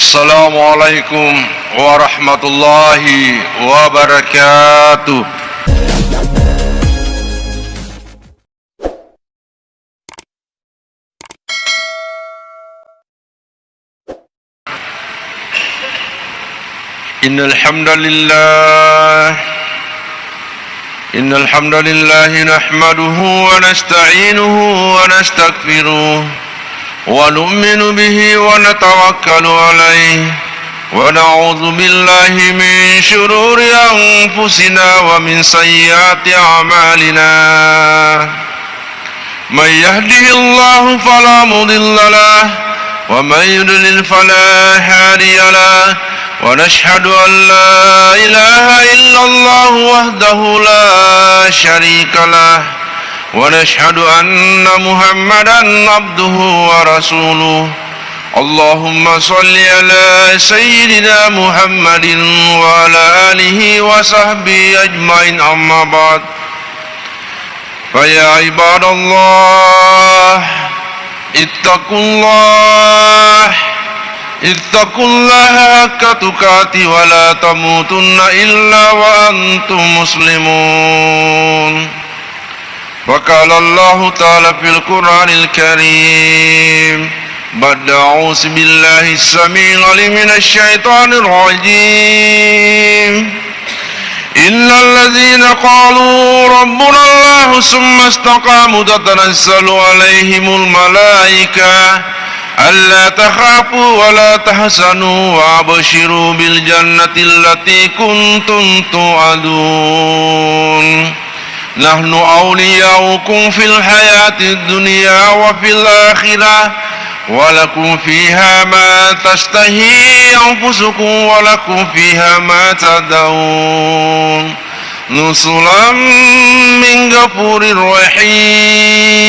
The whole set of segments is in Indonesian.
Assalamualaikum warahmatullahi wabarakatuh. Innal hamdalillah nahmaduhu wa nasta'inuhu wa nastaghfiruh ونؤمن به ونتوكل عليه ونعوذ بالله من شرور أنفسنا ومن سيئات أعمالنا من يهده الله فلا مضل له ومن يضلل فلا هادي له ونشهد أن لا إله إلا الله وحده لا شريك له ونشهد أن محمدا عبده ورسوله اللهم صل على سيدنا محمد وعلى آله وصحبه أجمعين أما بعد فيا عباد الله اتقوا الله حق تقاته ولا تموتن إلا وأنتم مسلمون. وقال الله تعالى في القرآن الكريم بعد أعوذ بالله السميع العليم من الشيطان الرجيم إن الذين قالوا ربنا الله ثم استقاموا تتنزل عليهم الملائكة ألا تخافوا ولا تحزنوا وأبشروا بالجنة التي كنتم توعدون نحن أولياؤكم في الحياة الدنيا وفي الآخرة ولكم فيها ما تشتهي أنفسكم ولكم فيها ما تدعون نزلا من غفور رحيم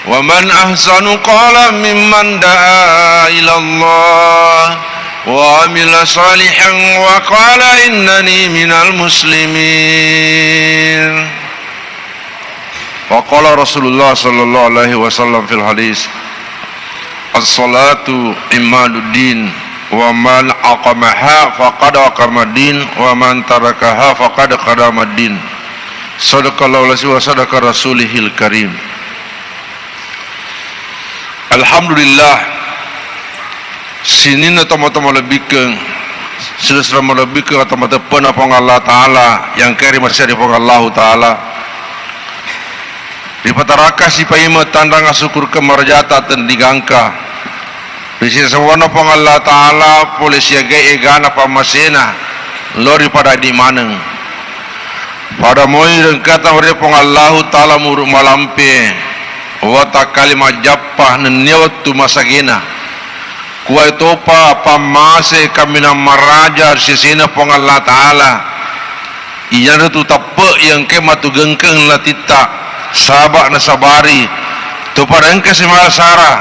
ومن أحسن قولا ممن دعا إلى الله وعمل صالحا وقال إنني من المسلمين. وقال رسول الله صلى الله عليه وسلم في الحديث الصلاة عماد الدين ومن أقامها فقد أقام الدين ومن تركها فقد خدم الدين صدق الله العظيم وصدق رسوله الكريم. Alhamdulillah sini na tama-tama lebihkan selesai lebihkan tama-tama penapang Allah Ta'ala yang kari masih di Allah Ta'ala di pataraka si paima tandang asukur kemarjata dan digangka di sini sewana pang Allah Ta'ala polisi agai egana pamasena lori pada di maneng pada moi rengkata mereka pang Allah Ta'ala muruk malampe wata kalimat japah nenyawat tu masagina kuai topa pamase kamina maraja sisina pong Allah Ta'ala iyan tu tape yang kematu gengkeng latita sabak na sabari topa rengke simala sara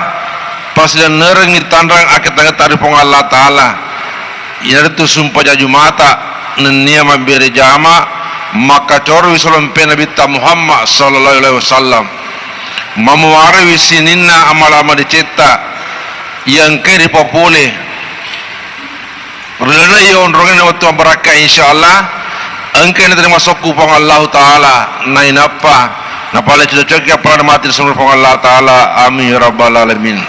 pas dan nerengi tandang akit tari pong Allah Ta'ala iyan tu sumpah jaju mata nenia mambere jama maka corwi salampe Nabi Muhammad sallallahu alaihi wasallam mamuwari wisininna amal-amal diceta yang kiri popule rela yon rongen waktu baraka insyaallah engke na terima soku pang Allah Ta'ala nain apa napale cocok ya para mati semua pang Allah Ta'ala amin ya rabbal alamin.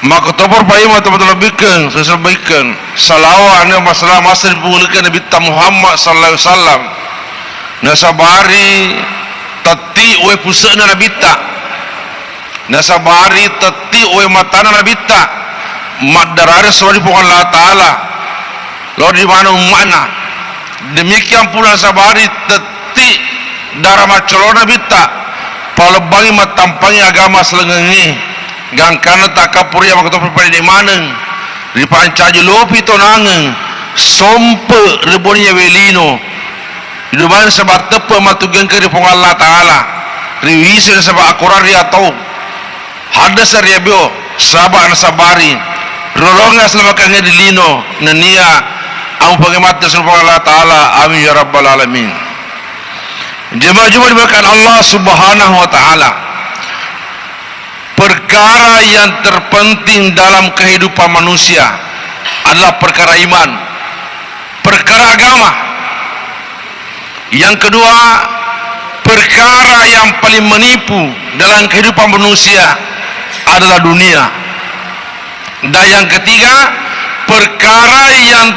Maka topor bayi mata betul lebihkan sesuaikan salawat ane masalah masal dipulihkan Nabi Muhammad sallallahu alaihi wasallam nasabari tati we pusana Nabi nasabari tati we matana nabita madarare sori pun Allah Ta'ala lalu di mana umana demikian pula nasabari tati darah macolona nabita palebangi matampangi agama selengengi gangkana tak kapuri yang makata perpari di mana di pancaji lopi tonangen sompe ribunya welino di mana sebab tepe matu gengke di pun Allah Ta'ala riwisi sebab akurat dia tahu hadas dari bio sabak nasabari rolonga selama kanya di lino nenia amu pagemata subhanahu Allah Ta'ala amin ya rabbal alamin. Jemaah-jemaah diberkahi Allah Subhanahu wa Ta'ala, perkara yang terpenting dalam kehidupan manusia adalah perkara iman, perkara agama. Yang kedua, perkara yang paling menipu dalam kehidupan manusia adalah dunia. Dan yang ketiga, perkara yang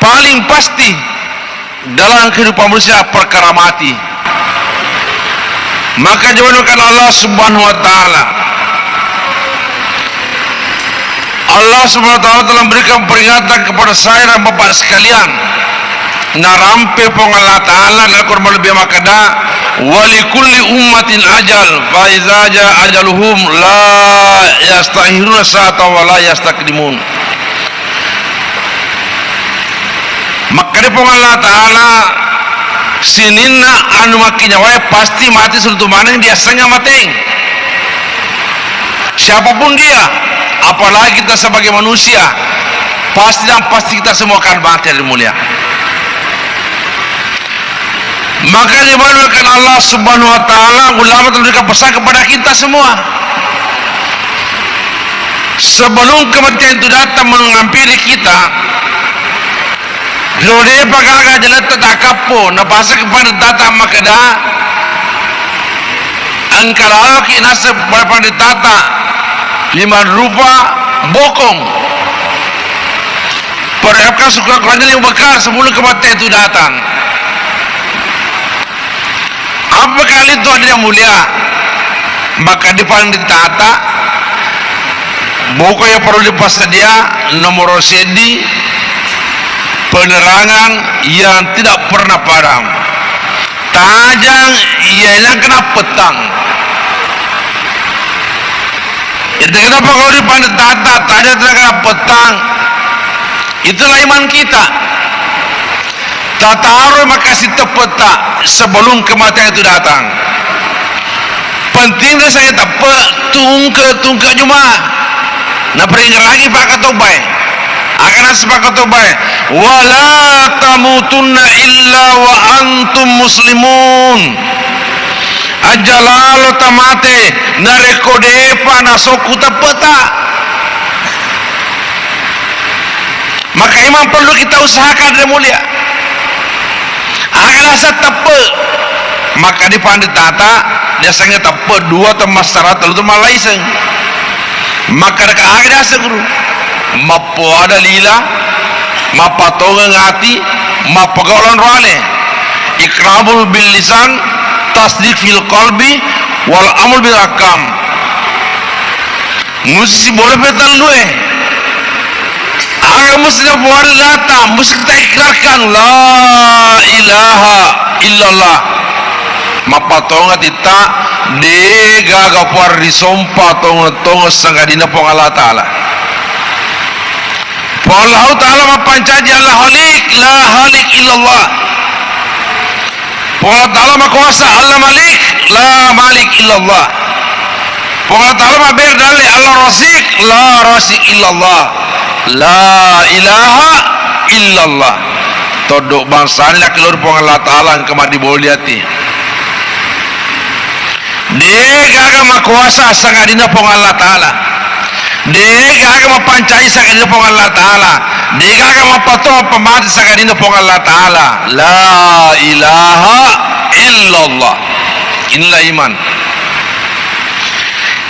paling pasti dalam kehidupan manusia perkara mati. Maka jawabkan Allah Subhanahu wa taala. Allah Subhanahu wa taala telah memberikan peringatan kepada saya dan Bapak sekalian. Narampe pong Allah taala dalam Quran lebih makada walikulli ummatin ajal fa iza jaa ajaluhum la yastahiruna sa'ata wa la yastaqdimun. Maka di pong Allah taala sinina anu makinya wae pasti mati suatu maneng dia setengah mati. Siapapun dia, apalagi kita sebagai manusia, pasti kita semua akan mati dari mulia. Maka dimaksudkan Allah Subhanahu wa taala ulama memberikan pesan kepada kita semua. Sebelum kematian itu datang menghampiri kita, Lode pagaga jalan tetakapo napasa kepada tata makada angkara ki nasib pada tata lima rupa bokong perhatikan suka kerajaan yang bekar sebelum kematian itu datang. Apa kali itu ada yang mulia, maka depan ditata bokong yang perlu dipasedia nomor sedi penerangan yang tidak pernah padam, tajam ialah kena petang. Itu kenapa kalau dipandang tata tajam tidak kena petang, itulah iman kita. Tata harus makasih tepeta sebelum kematian itu datang. Pentingnya saya tepet tungke cuma nak peringat lagi pak katobai akan sepakat tobai wala tamutunna illa wa antum muslimun ajalalo tamate narekode panasoku tepeta. Maka iman perlu kita usahakan dari mulia akan asa tepe. Maka di pandit tata biasanya tepe dua temas syarat lalu malaiseng. Maka dekat akan asa guru mapo ada lila mapatonga ngati mapagalan rale ikramul bil lisan tasdiq fil qalbi wal amal bil akam. Musi boleh betul lueh aga musi buat lata musi kita ikrarkan la ilaha illallah mapatonga tita de gaga puar disompa tonga sangadina pong Allah taala. Allah Ta'ala mapancaji Allah halik la halik illallah. Allah Ta'ala makuasa Allah malik la malik illallah. Allah Ta'ala maberdali Allah rasik la rasik illallah. La ilaha illallah. Todok bangsa ni laki lor pong Allah Ta'ala yang kemadi boliati. Dia gaga makuasa sangadina pong Allah Ta'ala. Dia akan mempancahi sakadina pong Allah Ta'ala. Dia akan mempatuh pemati sakadina pong Allah Ta'ala. La ilaha illallah. Inilah iman.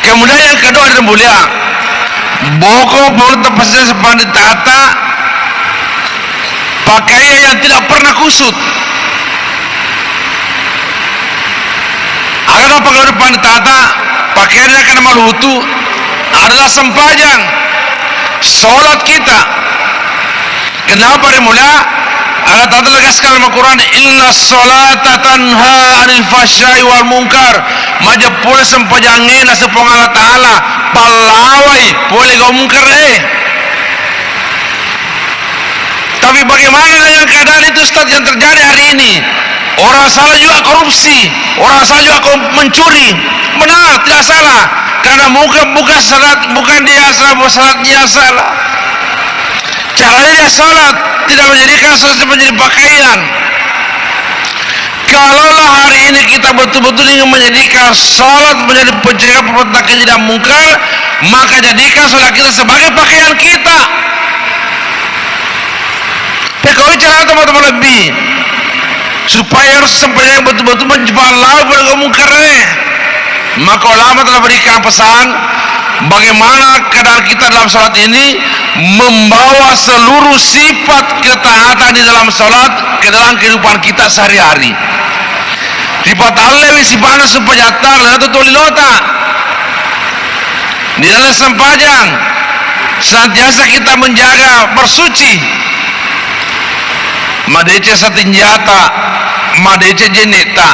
Kemudian yang kedua ada mulia boko perlu terpasang sepandai tata pakaian yang tidak pernah kusut. Agar apa kalau pandai tata pakaian yang akan malutu adalah sempajang solat kita. Kenapa dimula? Allah Ta'ala tegaskan dalam Al-Quran inna salata tanha anil fahsya'i wal munkar. Maja pula sempajangin na sepong Allah Ta'ala palawai boleh kau munkar Tapi bagaimana dengan keadaan itu Ustaz yang terjadi hari ini? Orang salah juga korupsi, orang salah juga mencuri. Benar, tidak salah. Karena bukan salat, bukan dia salah, salat dia salah. Caranya dia salat tidak menjadikan salat menjadi pakaian. Kalaulah hari ini kita betul-betul ingin menjadikan salat menjadi pencegah perbuatan keji dan mungkar, maka jadikan salat kita sebagai pakaian kita. Kau cara teman-teman lebih supaya harus sampai betul-betul menjebak Allah pada kemungkarannya. Maka ulama telah berikan pesan bagaimana keadaan kita dalam salat ini membawa seluruh sifat ketaatan di dalam salat ke dalam kehidupan kita sehari-hari. Sifat Allah sifat supajatan atau tolilota di dalam sempajang senantiasa kita menjaga bersuci. Madece satinjata, madece jeneta,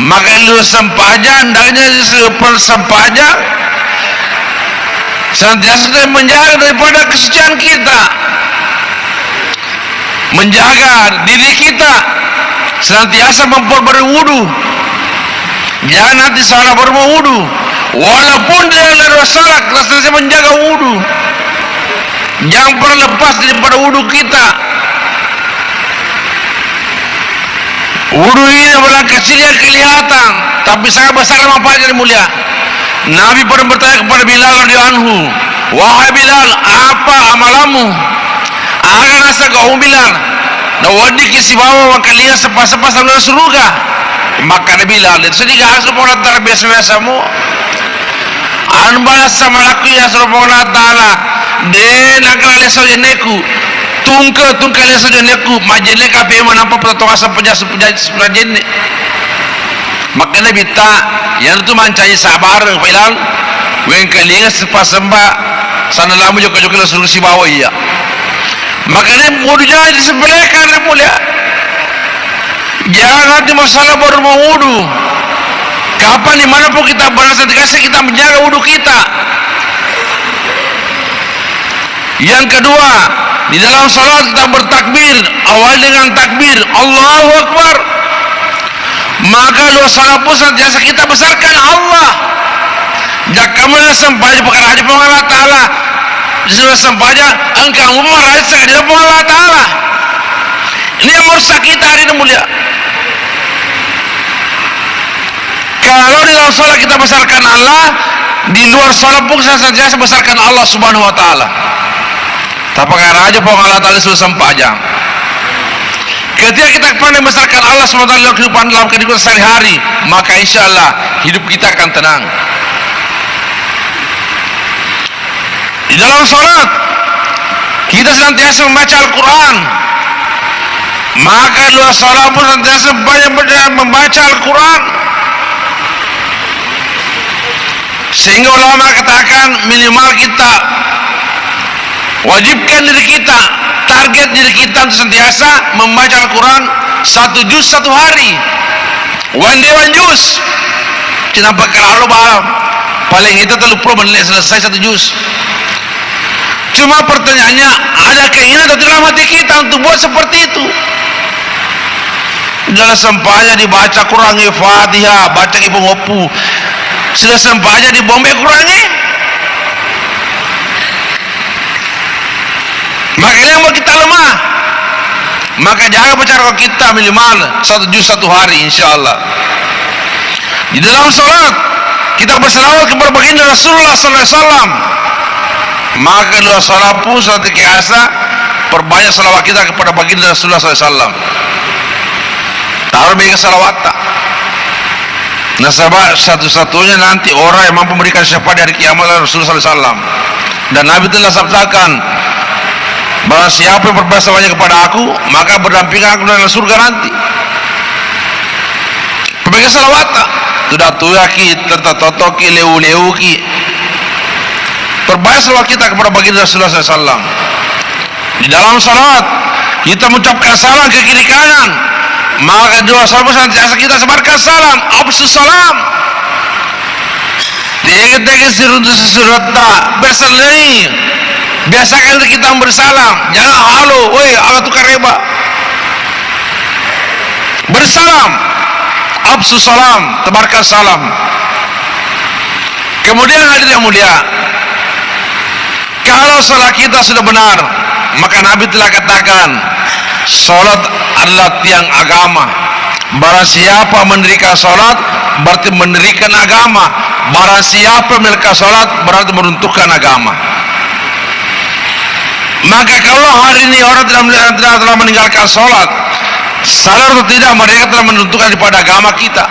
maka lu sempajang dagnya seper sempajang senantiasa menjaga daripada kesucian kita, menjaga diri kita senantiasa memperbarui wudu. Jangan nanti salah berwudu, walaupun dia dari salah, senantiasa menjaga wudu. Jangan pernah lepas daripada wudu kita. Wudu ini adalah kecilnya kelihatan, tapi sangat besar manfaatnya mulia. Nabi pernah bertanya kepada Bilal radhiyallahu anhu, wahai Bilal, apa amalanmu? Akan asa kau Bilal, nawadi kisi bawa kalian sepas-sepas dalam surga. Maka Nabi Bilal, sedikit asal orang tak biasa-biasa mu. Anu balas sama laku ya Subhanahu wa taala, de nakal saja neku. Tungke lihat saja neku majene kafe menampak pertolongan sepenjah jene. Makanya bita yang itu mancanya sabar Bilal, wen kalian sepasembah sana lamu joko-joko suruh si bawa iya. Makanya wudu jangan disepelekan mulia. Jangan nanti masalah baru mau wudu. Kapan dimanapun kita berasa dikasih kita menjaga wudu kita. Yang kedua, di dalam salat kita bertakbir, awal dengan takbir Allahu Akbar. Maka doa salat pun senantiasa kita besarkan Allah. Jika mana sempaja perkara haji Allah Taala, sudah sempaja engkau memarah sekali Allah Taala. Ini yang merusak kita hari ini mulia. Kalau di dalam salat kita besarkan Allah, di luar salat pun senantiasa besarkan Allah Subhanahu Wa Taala. Tapi raja Allah Ta'ala sudah sempajang. Ketika kita pandai membesarkan Allah SWT dalam kehidupan sehari-hari, maka insya Allah hidup kita akan tenang. Di dalam salat kita senantiasa membaca Al-Quran, maka dua salat pun senantiasa banyak membaca Al-Quran, sehingga ulama katakan minimal kita wajibkan diri kita, target diri kita untuk sentiasa membaca Al-Quran 1 juz 1 hari. One day 1 juz. Kenapa kalau paling kita terlalu pro selesai 1 juz. Cuma pertanyaannya, ada keinginan atau dalam hati kita untuk buat seperti itu? Sudah sempatnya dibaca kurangi Fatihah, baca ibu ngopu. Sudah sempatnya dibombe kurangi. Makanya mau kita lemah, maka jangan bicara kita minimal 1 juz 1 hari insya-Allah. Di dalam salat kita berselawat kepada baginda Rasulullah sallallahu alaihi wasallam, maka dalam salat pun senantiasa perbanyak salawat kita kepada baginda Rasulullah sallallahu alaihi wasallam. Taruh banyak salawat. Nah, sebab satu-satunya nanti orang yang mampu memberikan syafaat di hari kiamat adalah Rasulullah sallallahu alaihi wasallam. Dan Nabi telah sabdakan, barang siapa yang berbuat banyak kepada aku, maka berdampingan aku dalam surga nanti. Pemegang salawat sudah tuyaki, tertotoki, leu-leuki. Perbanyak salawat kita kepada baginda Rasulullah SAW. Di dalam salat kita mengucapkan salam ke kiri kanan, maka dua salam senantiasa kita sebarkan salam, absus salam. Dikit-dikit surata berselai. Biasakan kita bersalam, jangan halo, woi, ala tukar reba. Bersalam, absus salam, tebarkan salam. Kemudian hadirin yang mulia, kalau salat kita sudah benar, maka Nabi telah katakan, salat adalah tiang agama. Barang siapa mendirikan salat berarti mendirikan agama. Barang siapa meninggalkan salat berarti meruntuhkan agama. Maka kalau hari ini orang telah meninggalkan salat, sadar atau tidak mereka telah menentukan daripada agama kita.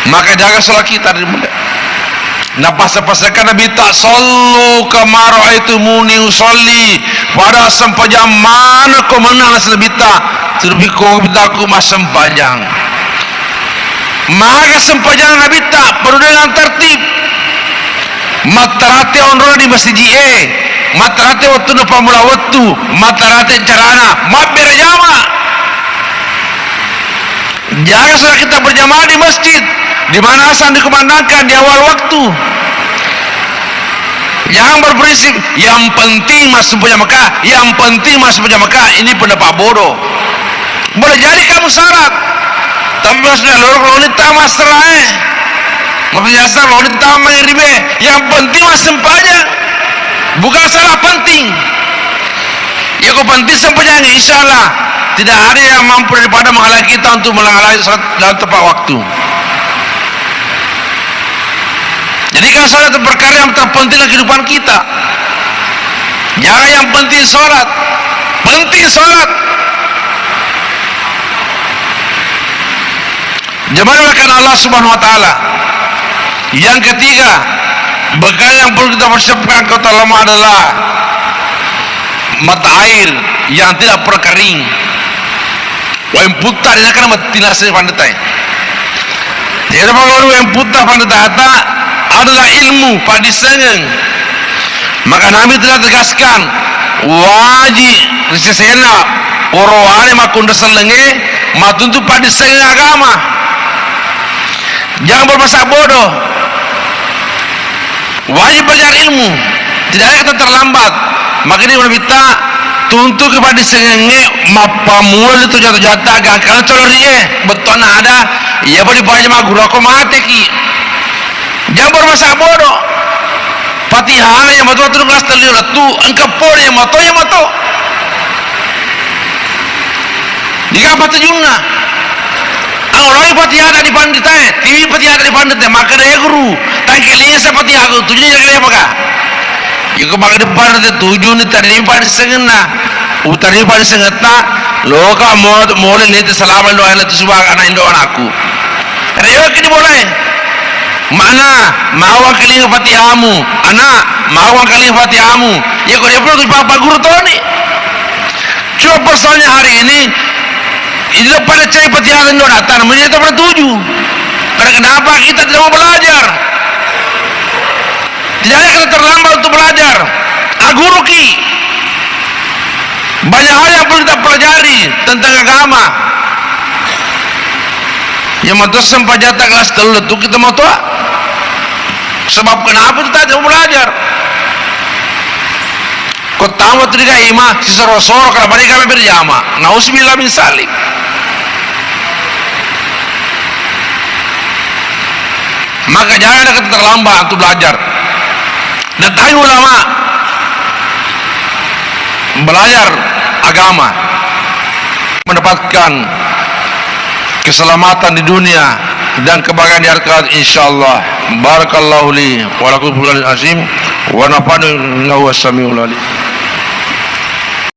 Maka jaga salat kita dari mulai. Nah pasal-pasalkan Nabi tak sallu kama ra'aitumuni usolli, pada sempajang mana kau menang Nabi tak terlebih kau aku mas sempajang. Maka sempajang Nabi tak perlu dengan tertib. Matarate onrola di masjid matarate waktu na pamula waktu matarate carana berjamaah. Jangan sudah kita berjamaah di masjid di mana azan dikumandangkan di awal waktu. Jangan berprinsip yang penting masuk berjamaah, yang penting masuk berjamaah. Ini pendapat bodoh. Boleh jadi kamu syarat, tapi maksudnya lorong wanita masalah maksudnya asal wanita mengiribe. Yang penting mas sempajang, bukan salah penting. Yang penting sempajang, insya Allah tidak ada yang mampu daripada menghalangi kita untuk menghalangi dalam tepat waktu. Jadi kalau salat itu perkara yang terpenting dalam kehidupan kita. Jangan yang penting salat, penting salat. Jemaahkan Allah Subhanahu Wa Taala. Yang ketiga, bekal yang perlu kita persiapkan ke lama adalah mata air yang tidak pernah kering. Yang putih dia kan mati nasi pantai. Jadi kalau yang putih pantai adalah ilmu padisengan. Maka Nabi telah tegaskan wajib sesena oroane makunda selenge matuntu padisengan agama. Jangan berbahasa bodoh. Wajib belajar ilmu, tidak ada kata terlambat. Maka dia minta tuntut kepada sengenge mapamul itu jatuh-jatuh agak karena color dia betul ada ia boleh baca maguru aku mati ki. Jangan berbahasa bodoh. Fatihah yang betul-betul kelas terlihat tu engkau pol yang moto jika patah juna orang Fatihah ada di pandit TV Fatihah ada di pandit maka dia guru tangkilnya saya Fatihah aku tujuhnya kira apa kah ya maka di pandit tujuh ni tadi pandit sengena utari pandit sengeta lo ka mau lihat salaman doa itu subah anak indo anakku reo kini boleh mana mau kali Fatihahmu anak mau kali Fatihahmu ya kau dia perlu bapak guru Tony. Cuma persoalannya hari ini itu pada cari Fatihah Indo datang menjadi pada tujuh. Karena kenapa kita tidak mau belajar? Tidak ada kata terlambat untuk belajar. Guru ki banyak hal yang perlu kita pelajari tentang agama. Yang mau sempat jatah kelas telur itu kita mau tahu sebab kenapa kita tidak mau belajar. Kau tahu tidak imah si sorok kalau balik kami berjamaah. Nauzubillah min salik. Maka jangan ada kata terlambat untuk belajar. Dan tanya ulama belajar agama mendapatkan keselamatan di dunia dan kebahagiaan di akhirat insyaallah. Barakallahu li wa lakum fil azim wa nafa'ana wa samiul alim.